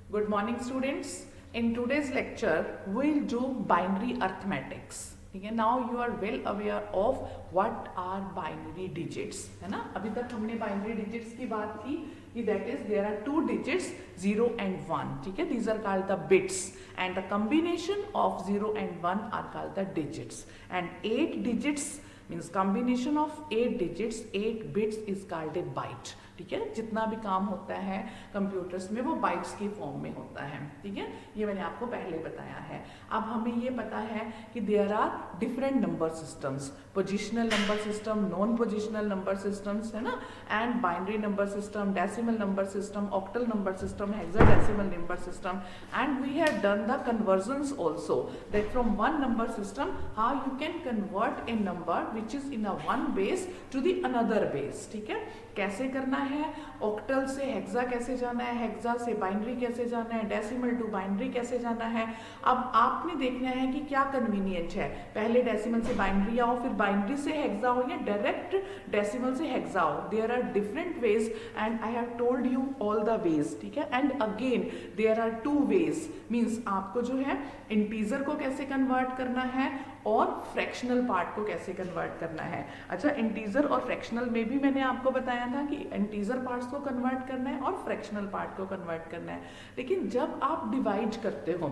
Good morning students. In today's lecture we'll do binary arithmetics. ठीक है. Now you are well aware of what are binary digits, है ना. अभी तक हमने binary digits की बात की कि that is there are two digits 0 and 1. ठीक है. These are called the bits and the combination of 0 and 1 are called the digits, and 8 digits means combination of 8 digits 8 bits is called a byte. ठीक है. जितना भी काम होता है computers में वो बाइट्स की फॉर्म में होता है. ठीक है. ये मैंने आपको पहले बताया है. अब हमें ये पता है कि there are different number systems, positional number system, non positional number systems, है ना, and binary number system, decimal number system, octal number system, hexadecimal number system, and we have done the conversions also that from one number system how you can convert a number which is in a one base to the another base. ठीक है. कैसे करना है, octal से hexa कैसे जाना है, hexa से बाइनरी कैसे जाना है, डेसिमल टू बाइनरी कैसे जाना है. अब आपने देखना है कि क्या कन्वीनियंट है, पहले डेसिमल से बाइनरी आओ, फिर बाइनरी से हेक्सा हो, या डायरेक्ट डेसिमल से हेक्सा हो. There are different ways and I have told you all the ways. ठीक है. And again there are two ways, means आपको जो है इंटीजर को कैसे कन्वर्ट करना है और फ्रैक्शनल पार्ट को कैसे कन्वर्ट करना है. अच्छा, इंटीजर और फ्रैक्शनल में भी मैंने आपको बताया था कि इंटीजर पार्ट्स को कन्वर्ट करना है और फ्रैक्शनल पार्ट को कन्वर्ट करना है. लेकिन जब आप डिवाइड करते हो,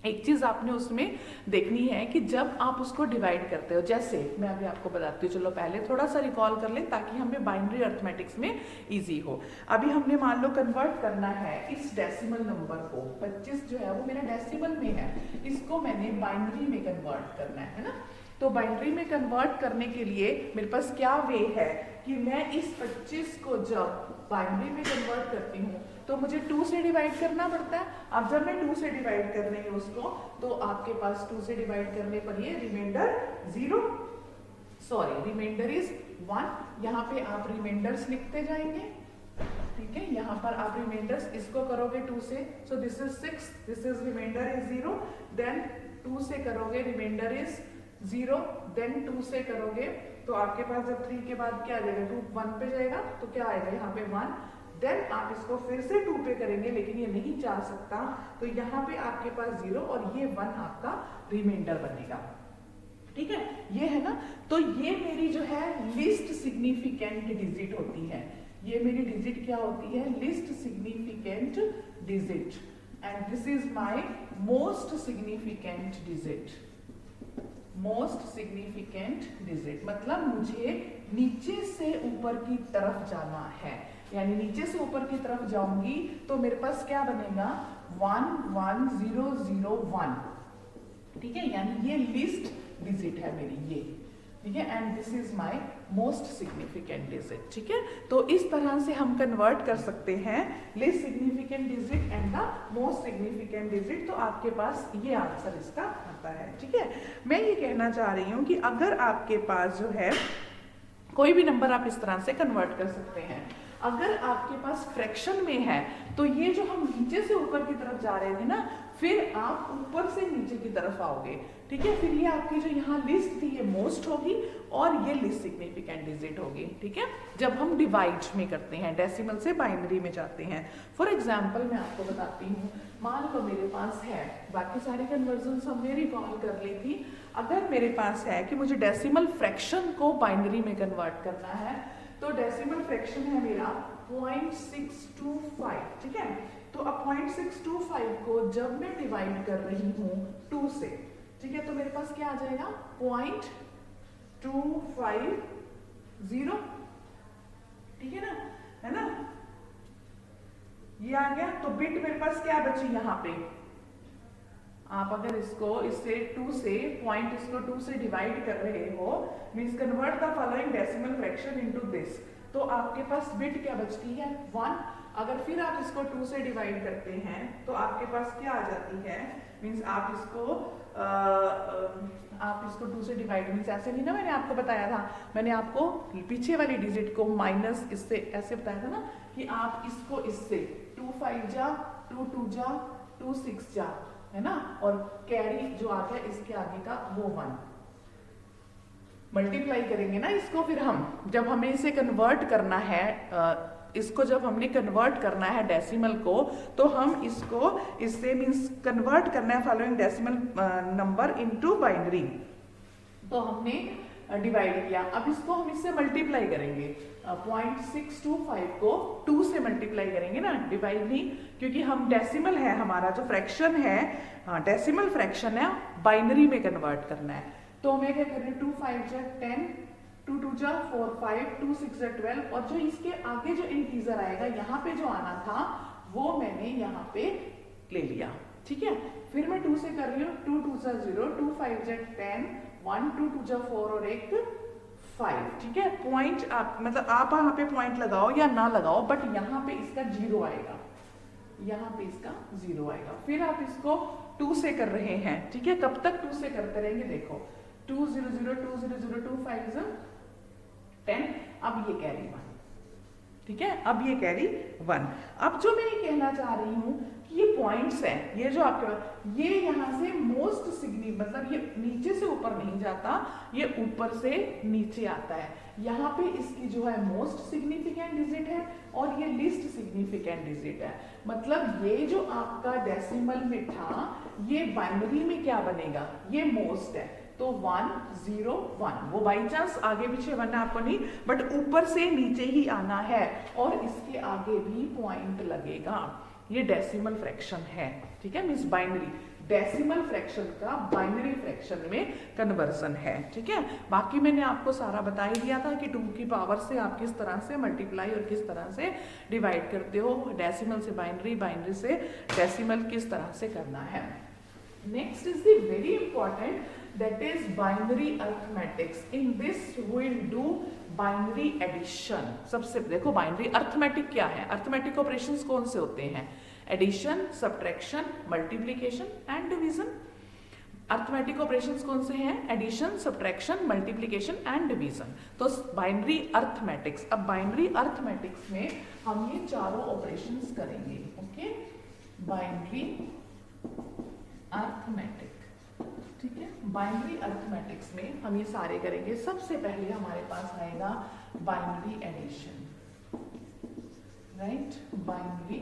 एक चीज आपने उसमें देखनी है कि जब आप उसको डिवाइड करते हो, जैसे मैं अभी आपको बताती हूँ, चलो पहले थोड़ा सा रिकॉल कर लें ताकि हमें बाइनरी अर्थमेटिक्स में इजी हो. अभी हमने मान लो कन्वर्ट करना है इस डेसिमल नंबर को, 25 जो है वो मेरा डेसिमल में है, इसको मैंने बाइनरी में कन्वर्ट करना है ना. तो बाइनरी में कन्वर्ट करने के लिए मेरे पास क्या वे है कि मैं इस 25 को जब बाइनरी में कन्वर्ट करती हूँ तो मुझे 2 से डिवाइड करना पड़ता है. अब जब मैं 2 से डिवाइड कर रही हूँ उसको, तो आपके पास 2 से डिवाइड करने पर ये रिमाइंडर 0, सॉरी रिमाइंडर इज 1. यहाँ पे आप रिमाइंडर्स लिखते जाएंगे. ठीक है. यहाँ पर आप रिमाइंडर्स इसको करोगे 2 से, so this is 6, this is remainder is 0. Then 2 से करोगे रिमाइंडर इज 0, देन 2 से करोगे तो आपके पास जब 3 के बाद क्या आ जाएगा, 2 1 पे जाएगा तो क्या आएगा यहाँ पे 1. देन आप इसको फिर से 2 पे करेंगे, लेकिन ये नहीं जा सकता, तो यहाँ पे आपके पास 0 और ये 1 आपका रिमाइंडर बनेगा. ठीक है. ये है ना. तो ये मेरी जो है लिस्ट सिग्निफिकेंट डिजिट होती है. ये मेरी डिजिट क्या होती है, least significant digit, and this is my most significant digit. Most significant digit मतलब मुझे नीचे से ऊपर की तरफ जाना है, यानी नीचे से ऊपर की तरफ जाऊंगी तो मेरे पास क्या बनेगा, 1 1 0 0 1. ठीक है. यानी ये लिस्ट डिजिट है मेरी ये. ठीक है. And this is my most significant digit. ठीक है. तो इस तरह से हम कन्वर्ट कर सकते हैं least significant digit and the most significant digit. तो आपके पास ये आंसर इसका आता है. ठीक है. मैं ये कहना चाह रही हूँ कि अगर आपके पास जो है कोई भी नंबर आप इस तरह से कन्वर्ट कर सकते हैं. अगर आपके पास फ्रैक्शन में है तो ये जो हम नीचे से ऊपर की तरफ जा रहे थे ना, फिर आप ऊपर से नीचे की तरफ आओगे. ठीक है. फिर ये आपकी जो यहाँ लिस्ट थी ये मोस्ट होगी और ये लिस्ट सिग्निफिकेंट डिजिट होगी. ठीक है. जब हम डिवाइड में करते हैं, डेसिमल से बाइनरी में जाते हैं. फॉर एग्जाम्पल मैं आपको बताती हूँ, मान लो मेरे पास है, बाकी सारी कन्वर्जन हमने रिकॉल कर ली थी. अगर मेरे पास है कि मुझे डेसिमल फ्रैक्शन को बाइनरी में कन्वर्ट करना है, तो डेसिमल फ्रैक्शन है मेरा 0.625. ठीक है. तो अब 0.625 को जब मैं डिवाइड कर रही हूँ 2 से, ठीक है, तो मेरे पास क्या आ जाएगा 0.250. ठीक है ना, है ना, ये आ गया. तो बिट मेरे पास क्या बची यहाँ पे, आप अगर इसको इससे 2 से पॉइंट इसको 2 से डिवाइड कर रहे हो, means convert the following decimal fraction into this, तो आपके पास बिट क्या बचती है 1. अगर फिर आप इसको 2 से डिवाइड करते हैं तो आपके पास क्या आ जाती है, मींस आप इसको 2 से डिवाइड, मींस ऐसे नहीं ना, मैंने आपको बताया था, मैंने आपको पीछे वाली डिजिट को माइनस इससे ऐसे बताया था ना कि आप इसको इससे 2 5 जा 2 2 जा 2 6 जा, है ना, और कैरी जो आ गया इसके आगे का वो 1 मल्टीप्लाई करेंगे ना इसको. फिर हम जब हमें इसे कन्वर्ट करना है इसको जब हमने कन्वर्ट करना है डेसिमल को, तो हम इसको इससे मीन्स कन्वर्ट करना है following decimal number into binary. तो हमने डिवाइड किया, अब इसको हम इससे मल्टीप्लाई करेंगे। 0.625 को 2 से मल्टीप्लाई करेंगे ना, डिवाइड नहीं, क्योंकि हम डेसिमल है, हमारा जो फ्रैक्शन है, हाँ डेसिमल फ्रैक्शन है, बाइनरी में कन्वर्ट करना है। तो मैं क्या कर रही हूँ, 2 5 जा 10, 2 2 जा 4 5, 2 6 जा 12, और जो इसके आगे जो इंटीजर आएगा यहाँ पे जो आना था वो मैंने यहाँ पे ले लिया, ठीक है। फिर मैं 2 से कर रही हूँ, 2 2 जा 0, 2 5 जा 10, 1 2 2 जा 4 और एक 5, ठीक है। पॉइंट आप मतलब आप यहाँ पे पॉइंट लगाओ या ना लगाओ, बट यहाँ पे इसका 0 आएगा, यहाँ पे इसका 0 आएगा। फिर आप इसको 2 से कर रहे हैं, ठीक है। कब तक 2 से करते रहेंगे, देखो 2 0 0 2 0 0 2 5 10, अब ये कैरी 1, ठीक है, अब ये कैरी 1। अब जो मैं ये कहना चाह रही हूँ कि ये पॉइंट्स हैं, ये जो आपके ये यहाँ से मोस्ट सिग्निफिकेंट, मतलब ये नीचे से ऊपर नहीं जाता, ये ऊपर से नीचे आता है। यहाँ पे इसकी जो है मोस्ट सिग्निफिकेंट डिजिट है और ये लीस्ट सिग्निफिकेंट डिजिट है। मतलब ये जो आपका डेसिमल में था, ये बाइनरी में क्या बनेगा, ये मोस्ट है, तो 1 0 1, वो बाई चांस आगे पीछे बनना आपको नहीं, बट ऊपर से नीचे ही आना है, और इसके आगे भी पॉइंट लगेगा। ये डेसिमल फ्रैक्शन है, ठीक है, मींस बाइनरी डेसिमल फ्रैक्शन का बाइनरी फ्रैक्शन में कन्वर्जन है, ठीक है। बाकी मैंने आपको सारा बता ही दिया था कि 2 की पावर से आप किस तरह से मल्टीप्लाई और किस तरह से डिवाइड करते हो, डेसिमल से बाइनरी, बाइनरी से डेसिमल किस तरह से करना है। Next is the very important, that is binary arithmetics. In this we'll do binary addition. सबसे देखो बाइनरी अर्थमेटिक क्या है, अर्थमेटिक ऑपरेशंस कौन से होते हैं, addition, subtraction, multiplication and division. Arithmetic operations कौन से हैं, addition, subtraction, multiplication and division. तो बाइनरी अर्थमेटिक्स, अब बाइनरी अर्थमेटिक्स में हम ये चारों ऑपरेशंस करेंगे, ओके। बाइनरी अर्थमेटिक, ठीक है, बाइनरी अर्थमेटिक्स में हम ये सारे करेंगे। सबसे पहले हमारे पास आएगा binary addition, right, binary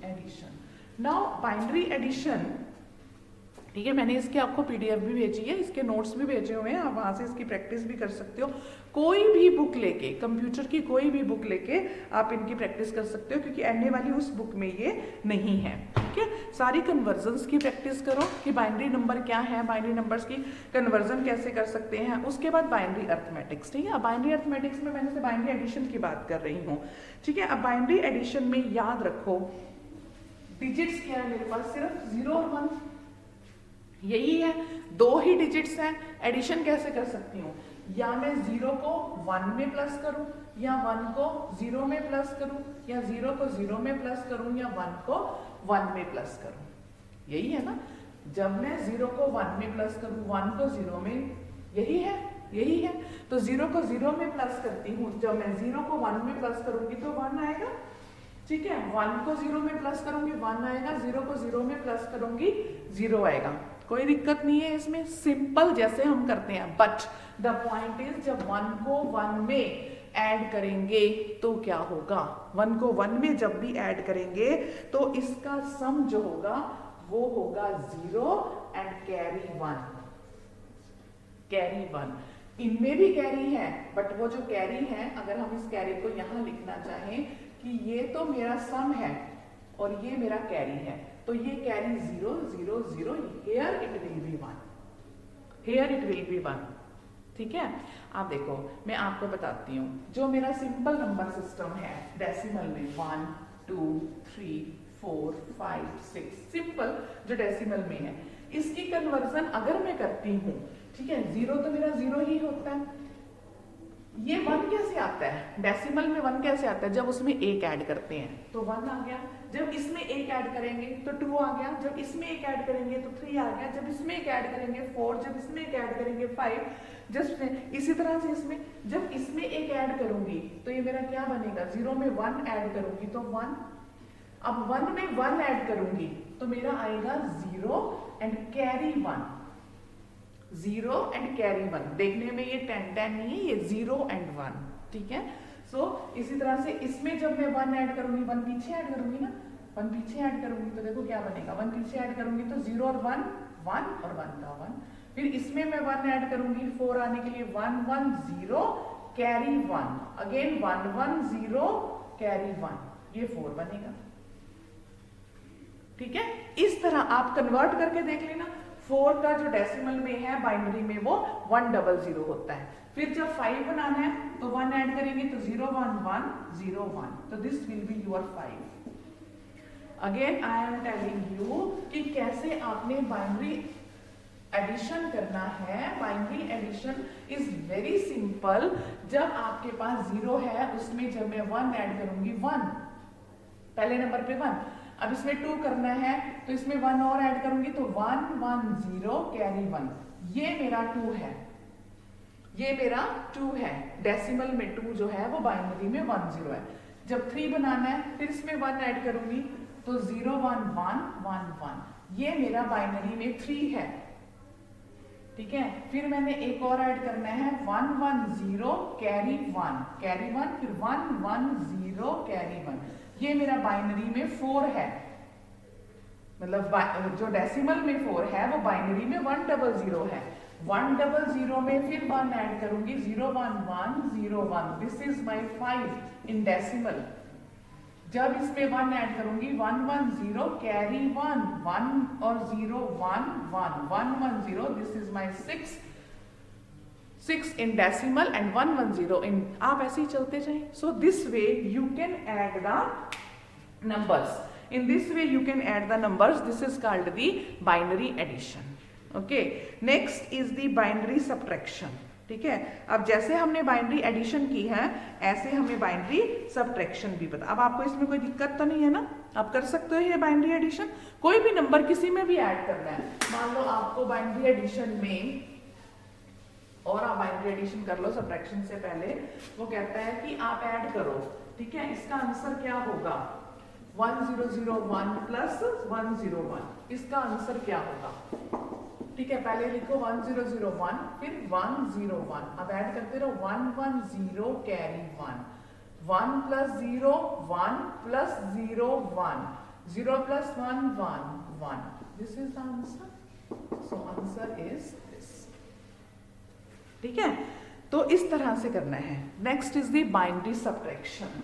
addition. Now binary addition, ठीक है, मैंने इसके आपको पीडीएफ भी भेजी है, इसके नोट्स भी भेजे हुए हैं, आप वहां से इसकी प्रैक्टिस भी कर सकते हो। कोई भी बुक लेके, कंप्यूटर की कोई भी बुक लेके आप इनकी प्रैक्टिस कर सकते हो, क्योंकि आने वाली उस बुक में ये नहीं है, ठीक है। सारी कन्वर्जन्स की प्रैक्टिस करो कि बाइनरी नंबर क्या है, बाइनरी नंबर्स की कन्वर्जन कैसे कर सकते हैं। उसके बाद बाइनरी अर्थमेटिक्स, ठीक है। अब बाइनरी अर्थमेटिक्स में मैंने से बाइनरी एडिशन की बात कर रही हूँ, ठीक है। अब बाइनरी एडिशन में याद रखो डिजिट्स क्या है मेरे पास, सिर्फ 0 और 1, यही है, 2 ही डिजिट्स हैं। एडिशन कैसे कर सकती हूँ, या मैं 0 को 1 में प्लस करूं, या 1 को 0 में प्लस करूं, या 0 को 0 में प्लस करूं, या 1 को 1 में प्लस करूं, यही है ना। जब मैं 0 को 1 में प्लस करूं, 1 को 0 में, यही है, यही है। तो 0 को 0 में प्लस करती हूँ, जब मैं 0 को 1 में प्लस करूंगी तो 1 आएगा, ठीक है। 1 को 0 में प्लस करूंगी 1 आएगा, 0 को 0 में प्लस करूंगी 0 आएगा, कोई दिक्कत नहीं है इसमें, सिंपल जैसे हम करते हैं। बट द पॉइंट इज जब 1 को 1 में ऐड करेंगे तो क्या होगा, 1 को 1 में जब भी ऐड करेंगे तो इसका सम जो होगा वो होगा 0 एंड कैरी 1, कैरी 1। इनमें भी कैरी है, बट वो जो कैरी है, अगर हम इस कैरी को यहां लिखना चाहें कि ये तो मेरा सम है और ये मेरा कैरी है, तो ये carry 0 0 0, here it will be 1, here it will be 1, ठीक है। आप देखो मैं आपको बताती हूँ, जो मेरा सिंपल नंबर सिस्टम है डेसिमल में 1 2 3 4 5 6, सिंपल जो डेसिमल में है, इसकी कन्वर्जन अगर मैं करती हूँ, ठीक है, 0 तो मेरा 0 ही होता है। ये 1 कैसे आता है, डेसिमल में 1 कैसे आता है, जब उसमें 1 ऐड करते हैं तो 1 आ गया, जब इसमें 1 ऐड करेंगे तो 2 आ गया, जब इसमें 1 ऐड करेंगे तो 3 आ गया, जब इसमें 1 ऐड करेंगे 4, जब इसमें 1 ऐड करेंगे 5, जब इसी तरह से इसमें जब इसमें 1 ऐड करूंगी तो ये मेरा क्या बनेगा, 0 में 1 ऐड करूंगी तो 1, अब 1 में 1 ऐड करूंगी तो मेरा आएगा 0 एंड कैरी 1, 0 एंड कैरी 1। देखने में ये 10 10 नहीं है, ये 0 एंड 1, ठीक है। सो इसी तरह से इसमें जब मैं 1 ऐड करूंगी, 1 पीछे ऐड करूंगी ना, 1 पीछे ऐड करूंगी तो देखो क्या बनेगा, 1 पीछे ऐड करूंगी तो 0 और 1 1 और 1 का 1, फिर इसमें मैं 1 ऐड करूंगी 4 आने के लिए 1 1 0 कैरी 1, अगेन 1 1 0 कैरी 1, ये 4 बनेगा। ठीक है, इस तरह आप कन्वर्ट करके देख लेना। 4 का जो डेसिमल में है बाइनरी में वो 100 होता है। फिर जब 5 बनाना है तो 1 ऐड करेंगे तो 0 1 1 0 1, तो this will be your 5। Again I am telling you कि कैसे आपने बाइनरी एडिशन करना है। Binary addition is very simple. जब आपके पास 0 है उसमें जब मैं 1 ऐड करूंगी 1, पहले नंबर पे 1, अब इसमें 2 करना है तो इसमें 1 और ऐड करूंगी तो 1 1 0 कैरी 1, ये मेरा 2 है, ये मेरा 2 है। डेसिमल में 2 जो है वो बाइनरी में 1 0 है। जब 3 बनाना है फिर इसमें 1 ऐड करूंगी तो 0 1 1 1 1, ये मेरा बाइनरी में 3 है। ठीक है, फिर मैंने एक और ऐड करना है 1 1 0 कैरी 1, कैरी 1, फिर 1 1 0 कैरी 1, ये मेरा बाइनरी में 4 है। मतलब जो डेसिमल में 4 है वो बाइनरी में 100 है। 100 में फिर 1 ऐड करूंगी 0 1 1 0 1, this is my 5 in decimal. जब इसमें 1 ऐड करूंगी 1 1 0 कैरी 1, 1 और 0 1 1 1 1 0, this is my 6 in decimal and 1 1 0 इन, आप ऐसे ही चलते जाएं। So this way you can add the numbers. In this way you can add the numbers. This is called the binary addition. Okay, next is the binary subtraction. ठीक है, अब जैसे हमने binary addition की है ऐसे हमें बाइनरी सब्ट्रैक्शन भी पता। अब आपको इसमें कोई दिक्कत तो नहीं है ना, आप कर सकते हो ये बाइनरी एडिशन। कोई भी नंबर किसी में भी ऐड करना है, मान लो आपको बाइनरी एडिशन में, और आप बाइनरी एडिशन कर लो सब्ट्रैक्शन से पहले, वो कहता है कि आप ऐड करो। ठीक है, इसका आंसर क्या होगा, 1001 प्लस 101, इसका आंसर क्या होगा। ठीक है, पहले लिखो 1001 फिर 101, अब ऐड करते रहो 110 carry 1, 1 plus 0 1 plus 0 1, 0 plus 1 1 1, this is the answer. So answer is this. ठीक है, तो इस तरह से करना है। Next is the binary subtraction.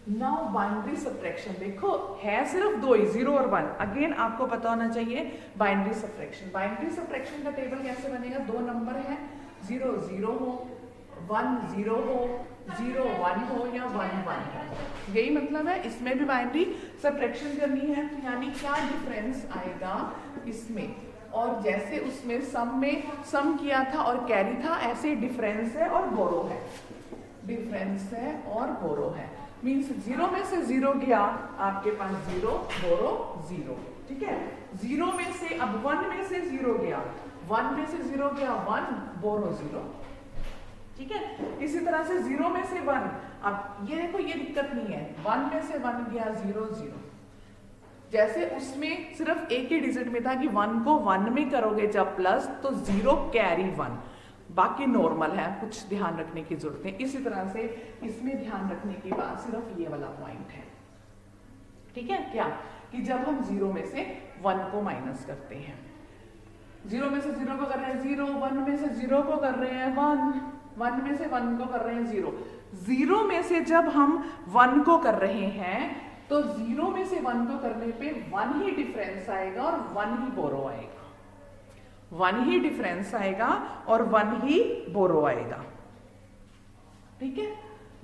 Now binary subtraction देखो है सिर्फ 2 ही, 0 और 1। अगेन आपको पता होना चाहिए बाइनरी सब्ट्रैक्शन। बाइनरी सब्ट्रैक्शन का टेबल कैसे बनेगा, 2 नंबर है, 0 0 हो, 1 0 हो, 0 1 हो या 1 1 हो, यही मतलब है। इसमें भी बाइनरी सब्ट्रैक्शन करनी है, तो यानी क्या डिफरेंस आएगा इसमें, और जैसे उसमें सम में सम किया था और कैरी था, ऐसे डिफरेंस है और बोरो है, डिफरेंस है और बोरो है। मीन्स 0 में से 0 गया आपके पास 0 बोरो 0। ठीक है, 0 में से अब 1 में से 0 गया, 1 में से 0 गया 1 बोरो 0। ठीक है, इसी तरह से 0 में से 1, अब ये देखो ये दिक्कत नहीं है, 1 में से 1 गया 0 0। जैसे उसमें सिर्फ एक ही डिजिट में था कि 1 को 1 में करोगे जब प्लस तो 0 कैरी 1, बाकी नॉर्मल है, कुछ ध्यान रखने की जरूरत है। इसी तरह से इसमें ध्यान रखने की बात सिर्फ ये वाला पॉइंट है। ठीक है, क्या कि जब हम 0 में से 1 को माइनस करते हैं, 0 में से 0 को कर रहे हैं 0, 1 में से 0 को कर रहे हैं 1, 1 में से 1 को कर रहे हैं 0। 0 में से जब हम 1 को कर रहे हैं तो 0 में से 1 को करने पे 1 ही डिफरेंस आएगा और 1 ही बोरो आएगा, 1 ही डिफरेंस आएगा और 1 ही बोरो आएगा। ठीक है,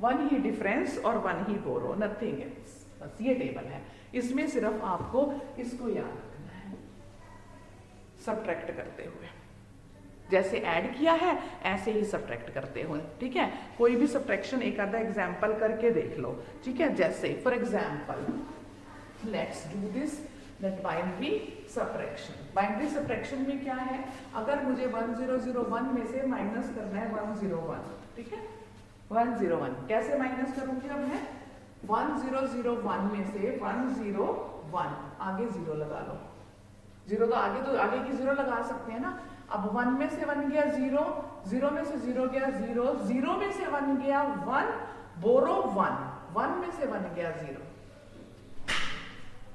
1 ही डिफरेंस और 1 ही बोरो, नथिंग एल्स। बस ये टेबल है, इसमें सिर्फ आपको इसको याद रखना है। सब्ट्रैक्ट करते हुए जैसे ऐड किया है ऐसे ही सब्ट्रैक्ट करते हुए। ठीक है, कोई भी सब्ट्रैक्शन एक आधा एग्जाम्पल करके देख लो। ठीक है, जैसे for example let's do this that binary subtraction. Binary subtraction में क्या है, अगर मुझे 1001 में से माइनस करना है 101। ठीक है, 101 कैसे माइनस करूंगी, अब मैं 1001 में से 101 आगे 0 लगा लो, 0 तो आगे की 0 लगा सकते हैं ना। अब 1 में से 1 गया 0, 0 में से 0 गया 0, 0 में से 1 गया 1, बोरो 1, 1 में से 1 गया 0,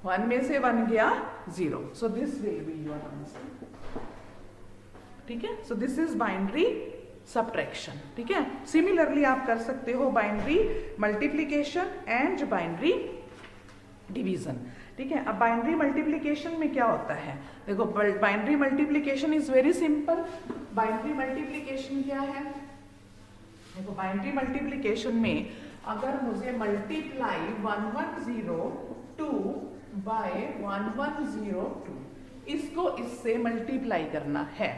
1 में से 1 गया 0, so this will be your answer. ठीक है, सो दिस इज बाइनरी सब्ट्रैक्शन। ठीक है, सिमिलरली आप कर सकते हो binary multiplication and binary division. ठीक है, अब बाइनरी मल्टीप्लीकेशन में क्या होता है, देखो binary multiplication is very simple. Binary multiplication क्या है, देखो बाइनरी मल्टीप्लीकेशन में अगर मुझे मल्टीप्लाई 1102 बाय 1102 इसको इससे मल्टीप्लाई करना है।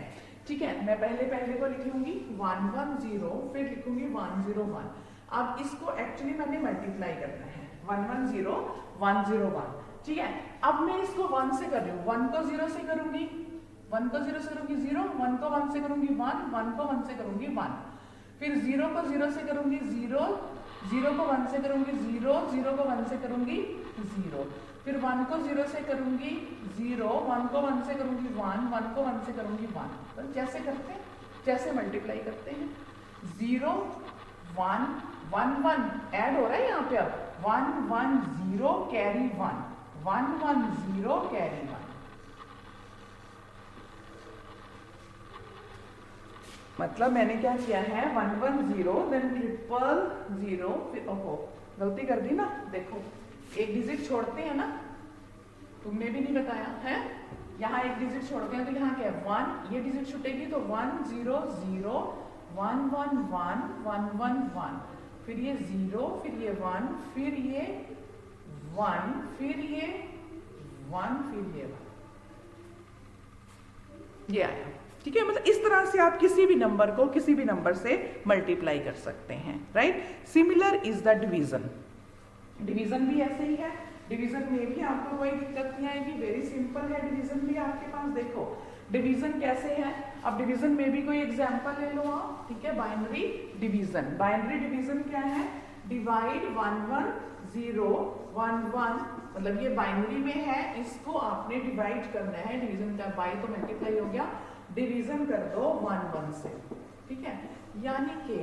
ठीक है, मैं पहले को लिख लूंगी 110, फिर लिखूंगी 101। अब इसको एक्चुअली मैंने मल्टीप्लाई करना है 110 101। ठीक है, अब मैं इसको 1 से कर रही हूँ, 1 को 0 से करूंगी, 1 को 0 से करूंगी 0, 1 को 1 से करूंगी 1, 1 को 1 से करूंगी 1, फिर 0 को 0 से करूंगी 0, 0 को 1 से करूंगी 0, 0 को 1 से करूंगी 0, फिर 1 को 0 से करूंगी 0, 1 को 1 से करूंगी 1, 1 को 1 से करूंगी 1। तो जैसे करते हैं, जैसे मल्टीप्लाई करते हैं, 0 1 1 1 ऐड हो रहा है यहाँ पे, अब 1 1 0 कैरी 1, 1 1 0 कैरी 1। मतलब मैंने क्या किया है 1 1 0 देन 000, फिर ओहो गलती कर दी ना, देखो एक डिजिट छोड़ते हैं ना, तुमने भी नहीं बताया है, यहाँ एक डिजिट छोड़ते हैं तो यहाँ क्या है 1, ये डिजिट छूटेगी तो 1 0 0 1 1 1 1 1 1, फिर ये 0, फिर ये 1, फिर ये 1, फिर ये 1, फिर ये 1, ये आया। ठीक है, मतलब इस तरह से आप किसी भी नंबर को किसी भी नंबर से मल्टीप्लाई कर सकते हैं, right. Similar is the division, division भी ऐसे ही है, डिवीजन में भी आपको कोई दिक्कत नहीं आएगी, वेरी सिंपल है डिवीजन भी आपके पास। देखो डिवीजन कैसे है, अब डिवीजन में भी कोई एग्जांपल ले लो आप। ठीक है, बाइनरी डिवीजन, बाइनरी डिवीजन क्या है, डिवाइड 1 1 0 1 1, मतलब ये बाइनरी में है, इसको आपने डिवाइड करना है, डिवीजन का बाई तो मल्टीप्लाई हो गया, डिवीजन कर दो 1 1 से। ठीक है, यानी कि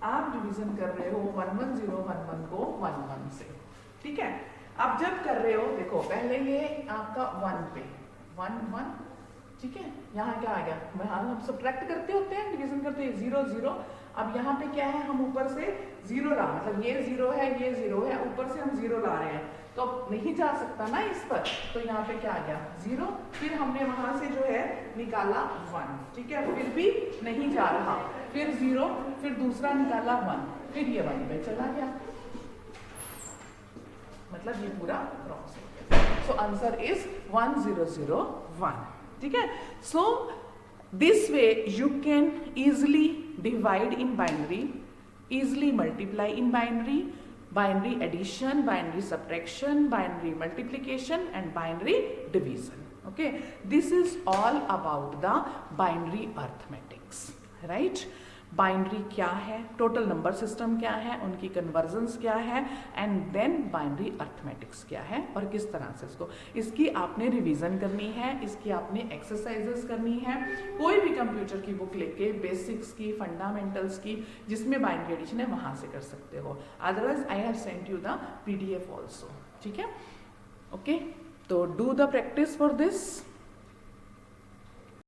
आप डिवीजन कर रहे हो 1 1 0 1 1 को 1 1 से। ठीक है, अब जब कर रहे हो देखो पहले ये आपका 1 पे 1 1, ठीक है, यहाँ क्या आ गया, हम सब्ट्रैक्ट करते होते हैं, डिवीजन करते हैं 0 0, अब यहाँ पे क्या है, हम ऊपर से 0 ला, मतलब ये 0 है ये 0 है, ऊपर से हम 0 ला रहे हैं, तो अब नहीं जा सकता ना इस पर, तो यहाँ पे क्या आ गया 0, फिर हमने वहां से जो है निकाला 1, ठीक है, फिर भी नहीं जा रहा, फिर 0, फिर दूसरा निकाला 1, फिर ये 1 पे चला गया, मतलब ये पूरा क्रॉस हो गया। So answer is 1001। ठीक है, so this way you can easily divide in binary, easily multiply in binary, binary addition, binary subtraction, binary multiplication and binary division. Okay, this is all about the binary arithmetics, right? Binary क्या है, total number system क्या है, उनकी convergence क्या है, and then binary arithmetics क्या है और किस तरह से इसकी आपने रिवीजन करनी है, इसकी आपने एक्सरसाइजेस करनी है। कोई भी कंप्यूटर की बुक लेके बेसिक्स की, फंडामेंटल्स की, जिसमें बाइनरी एडिशन है वहां से कर सकते हो, otherwise I have sent you the PDF also. ठीक है, ओके, तो do the practice for this.